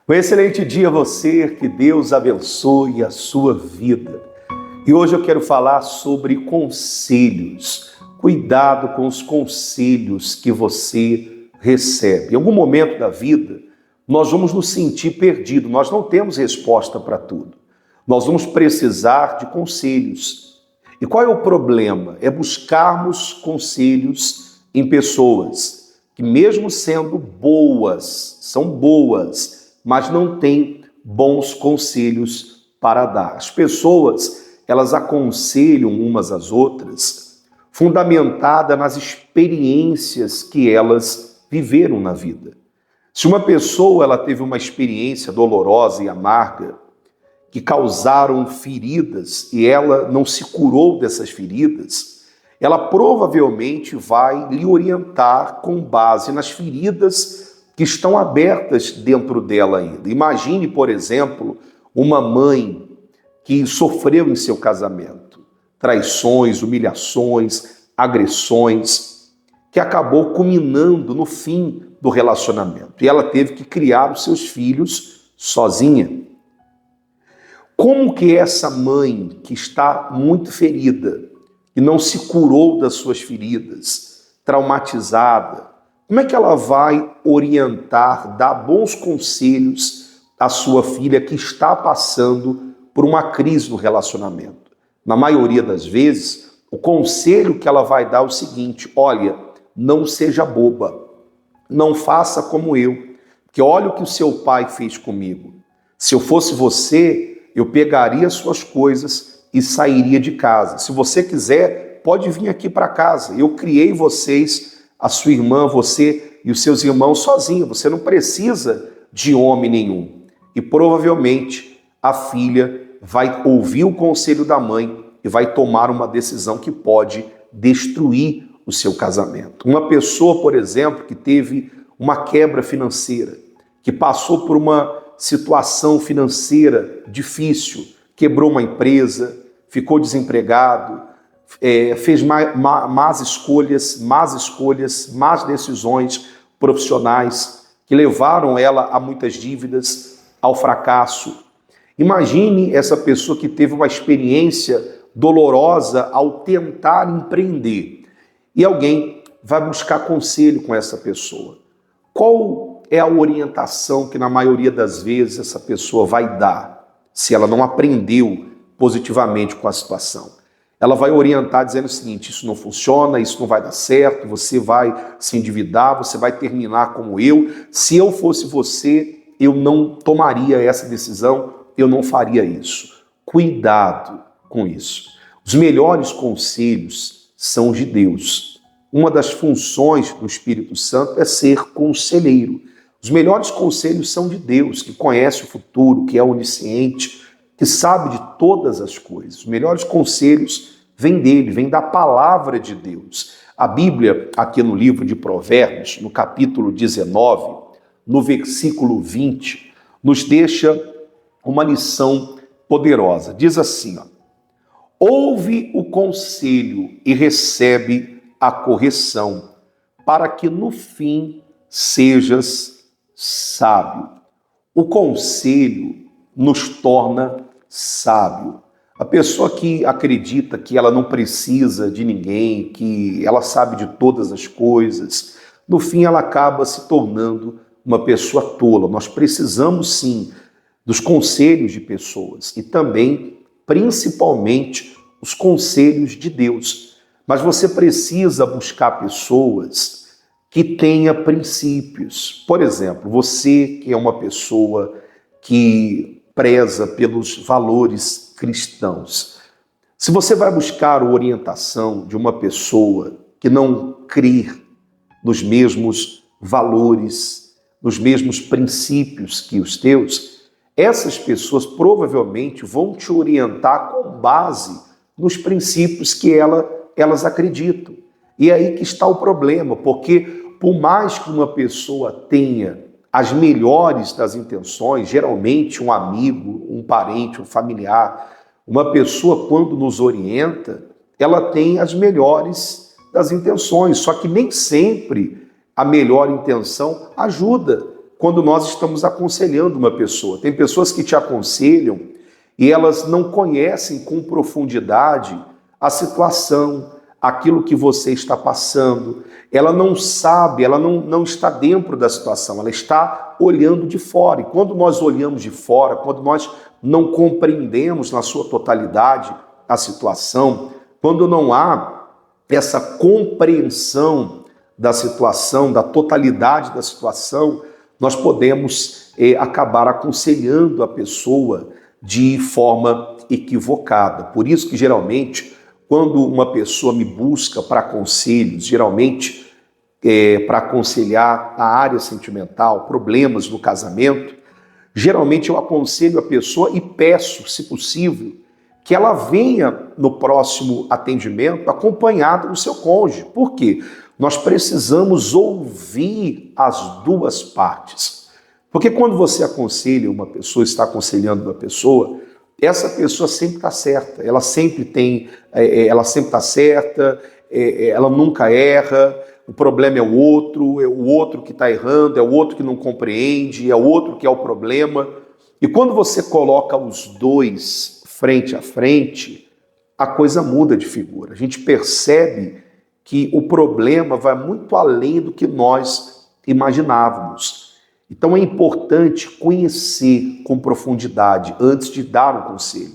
Um excelente dia a você, que Deus abençoe a sua vida. E hoje eu quero falar sobre conselhos. Cuidado com os conselhos que você recebe. Em algum momento da vida, nós vamos nos sentir perdidos, nós não temos resposta para tudo. Nós vamos precisar de conselhos. E qual é o problema? É buscarmos conselhos em pessoas que, mesmo sendo boas, são boas, mas não têm bons conselhos para dar. As pessoas, elas aconselham umas às outras, fundamentada nas experiências que elas viveram na vida. Se uma pessoa ela teve uma experiência dolorosa e amarga, que causaram feridas e ela não se curou dessas feridas, ela provavelmente vai lhe orientar com base nas feridas que estão abertas dentro dela ainda. Imagine, por exemplo, uma mãe que sofreu em seu casamento traições, humilhações, agressões, que acabou culminando no fim do relacionamento. E ela teve que criar os seus filhos sozinha. Como que essa mãe que está muito ferida e não se curou das suas feridas, traumatizada, como é que ela vai orientar, dar bons conselhos à sua filha que está passando por uma crise no relacionamento? Na maioria das vezes, o conselho que ela vai dar é o seguinte: olha, não seja boba, não faça como eu, porque olha o que o seu pai fez comigo. Se eu fosse você, eu pegaria suas coisas e sairia de casa. Se você quiser, pode vir aqui para casa. Eu criei vocês, a sua irmã, você e os seus irmãos sozinhos. Você não precisa de homem nenhum. E provavelmente a filha vai ouvir o conselho da mãe e vai tomar uma decisão que pode destruir o seu casamento. Uma pessoa, por exemplo, que teve uma quebra financeira, que passou por uma situação financeira difícil, quebrou uma empresa, ficou desempregado, fez más escolhas, más decisões profissionais que levaram ela a muitas dívidas, ao fracasso. Imagine essa pessoa que teve uma experiência dolorosa ao tentar empreender e alguém vai buscar conselho com essa pessoa. Qual é a orientação que na maioria das vezes essa pessoa vai dar, se ela não aprendeu positivamente com a situação? Ela vai orientar dizendo o seguinte: isso não funciona, isso não vai dar certo, você vai se endividar, você vai terminar como eu. Se eu fosse você, eu não tomaria essa decisão, eu não faria isso. Cuidado com isso. Os melhores conselhos são de Deus. Uma das funções do Espírito Santo é ser conselheiro. Os melhores conselhos são de Deus, que conhece o futuro, que é onisciente, que sabe de todas as coisas. Os melhores conselhos vêm dele, vêm da palavra de Deus. A Bíblia, aqui no livro de Provérbios, no capítulo 19, no versículo 20, nos deixa uma lição poderosa. Diz assim, ouve o conselho e recebe a correção, para que no fim sejas sábio. O conselho nos torna sábio. A pessoa que acredita que ela não precisa de ninguém, que ela sabe de todas as coisas, no fim ela acaba se tornando uma pessoa tola. Nós precisamos sim dos conselhos de pessoas e também, principalmente, os conselhos de Deus. Mas você precisa buscar pessoas que tenha princípios. Por exemplo, você que é uma pessoa que preza pelos valores cristãos. Se você vai buscar a orientação de uma pessoa que não crê nos mesmos valores, nos mesmos princípios que os teus, essas pessoas provavelmente vão te orientar com base nos princípios que elas acreditam. E é aí que está o problema, porque por mais que uma pessoa tenha as melhores das intenções, geralmente um amigo, um parente, um familiar, uma pessoa quando nos orienta, ela tem as melhores das intenções, só que nem sempre a melhor intenção ajuda quando nós estamos aconselhando uma pessoa. Tem pessoas que te aconselham e elas não conhecem com profundidade a situação, aquilo que você está passando. Ela não sabe, ela não está dentro da situação, ela está olhando de fora. E quando nós olhamos de fora, quando nós não compreendemos na sua totalidade a situação, quando não há essa compreensão da situação, da totalidade da situação, nós podemos acabar aconselhando a pessoa de forma equivocada. Por isso que geralmente, quando uma pessoa me busca para conselhos, geralmente para aconselhar a área sentimental, problemas no casamento, geralmente eu aconselho a pessoa e peço, se possível, que ela venha no próximo atendimento acompanhada do seu cônjuge. Por quê? Nós precisamos ouvir as duas partes. Porque quando você aconselha uma pessoa, está aconselhando uma pessoa, essa pessoa sempre está certa. Ela sempre está certa, ela nunca erra. O problema é o outro que está errando, é o outro que não compreende, é o outro que é o problema. E quando você coloca os dois frente a frente, a coisa muda de figura. A gente percebe que o problema vai muito além do que nós imaginávamos. Então é importante conhecer com profundidade antes de dar um conselho.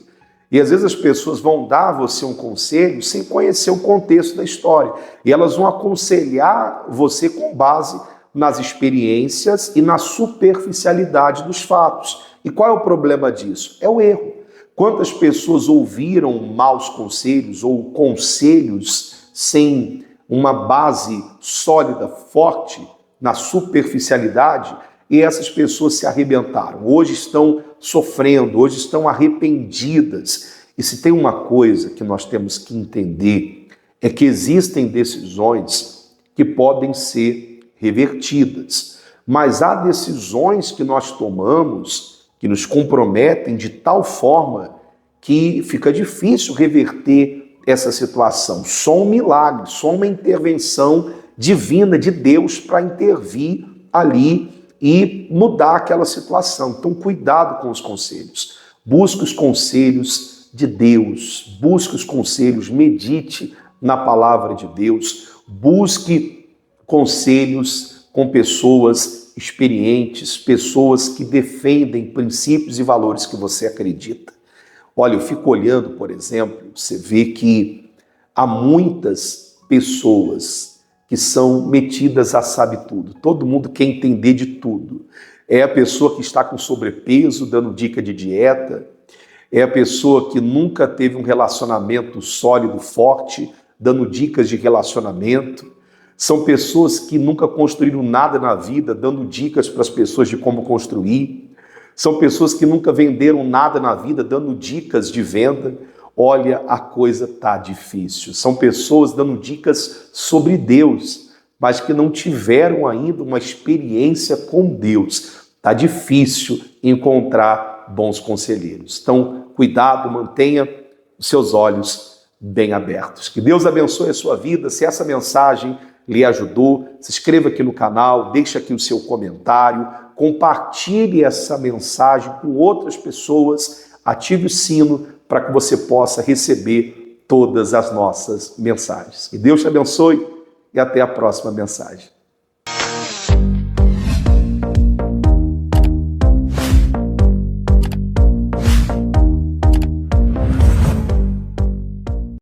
E às vezes as pessoas vão dar a você um conselho sem conhecer o contexto da história. E elas vão aconselhar você com base nas experiências e na superficialidade dos fatos. E qual é o problema disso? É o erro. Quantas pessoas ouviram maus conselhos ou conselhos sem uma base sólida, forte, na superficialidade, e essas pessoas se arrebentaram. Hoje estão sofrendo, hoje estão arrependidas. E se tem uma coisa que nós temos que entender, é que existem decisões que podem ser revertidas. Mas há decisões que nós tomamos que nos comprometem de tal forma que fica difícil reverter essa situação. Só um milagre, só uma intervenção divina de Deus para intervir ali e mudar aquela situação. Então, cuidado com os conselhos. Busque os conselhos de Deus, busque os conselhos, medite na palavra de Deus, busque conselhos com pessoas experientes, pessoas que defendem princípios e valores que você acredita. Olha, eu fico olhando, por exemplo, você vê que há muitas pessoas que são metidas a sabe tudo. Todo mundo quer entender de tudo. É a pessoa que está com sobrepeso, dando dica de dieta. É a pessoa que nunca teve um relacionamento sólido, forte, dando dicas de relacionamento. São pessoas que nunca construíram nada na vida, dando dicas para as pessoas de como construir. São pessoas que nunca venderam nada na vida, dando dicas de venda. Olha, a coisa tá difícil. São pessoas dando dicas sobre Deus, mas que não tiveram ainda uma experiência com Deus. Tá difícil encontrar bons conselheiros. Então, cuidado, mantenha os seus olhos bem abertos. Que Deus abençoe a sua vida. Se essa mensagem lhe ajudou, se inscreva aqui no canal, deixe aqui o seu comentário, compartilhe essa mensagem com outras pessoas, ative o sino para que você possa receber todas as nossas mensagens. Que Deus te abençoe e até a próxima mensagem.